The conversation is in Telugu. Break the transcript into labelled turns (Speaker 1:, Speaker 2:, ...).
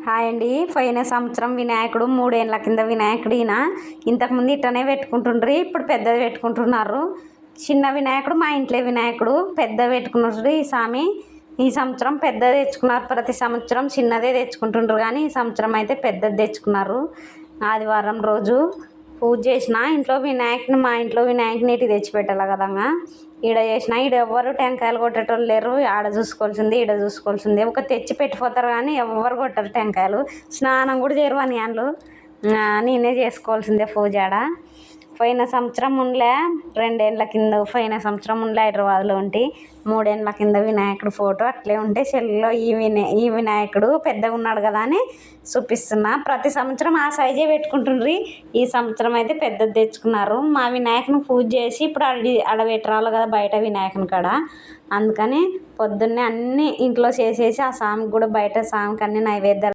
Speaker 1: హాయ్ అండి. పోయిన సంవత్సరం వినాయకుడు 3 ఏళ్ళ కింద వినాయకుడు ఈయన ఇంతకుముందు ఇట్టనే పెట్టుకుంటుండ్రి. ఇప్పుడు పెద్దది పెట్టుకుంటున్నారు. చిన్న వినాయకుడు మా ఇంట్లో వినాయకుడు పెద్ద పెట్టుకున్నారు. ఈ సంవత్సరం పెద్దది తెచ్చుకున్నారు. ప్రతి సంవత్సరం చిన్నదే తెచ్చుకుంటుండ్రు కానీ ఈ సంవత్సరం అయితే పెద్దది తెచ్చుకున్నారు. ఆదివారం రోజు పూజ చేసిన మా ఇంట్లో వినాయకుని ఇటు తెచ్చిపెట్టాలి కదంగా. ఈడ చేసిన ఈడ ఎవ్వరు టెంకాయలు కొట్టేటోళ్ళు లేరు. ఆడ చూసుకోవాల్సిందే ఈడ చూసుకోవాల్సిందే. ఒక తెచ్చి పెట్టిపోతారు కానీ ఎవ్వరు కొట్టరు టెంకాయలు. స్నానం కూడా చేయరు అని వాళ్ళు. నేనే చేసుకోవాల్సిందే పూజ ఆడ. పోయిన సంవత్సరం ఉండలే, 2 ఏళ్ళ కింద పోయిన సంవత్సరం ఉండలే హైదరాబాద్లో ఉంటే 3 ఏళ్ళ కింద వినాయకుడు ఫోటో అట్లే ఉంటే సెల్లో ఈ వినాయకుడు పెద్దగా ఉన్నాడు కదా అని చూపిస్తున్నా. ప్రతి సంవత్సరం ఆ సైజే పెట్టుకుంటుండ్రి. ఈ సంవత్సరం అయితే పెద్దది తెచ్చుకున్నారు. మా వినాయకుని పూజ చేసి ఇప్పుడు ఆడ పెట్టరాలి కదా బయట వినాయకుని కాడ. అందుకని పొద్దున్నే అన్నీ ఇంట్లో చేసేసి ఆ స్వామికి కూడా బయట స్వామికి అన్ని నైవేద్యాలు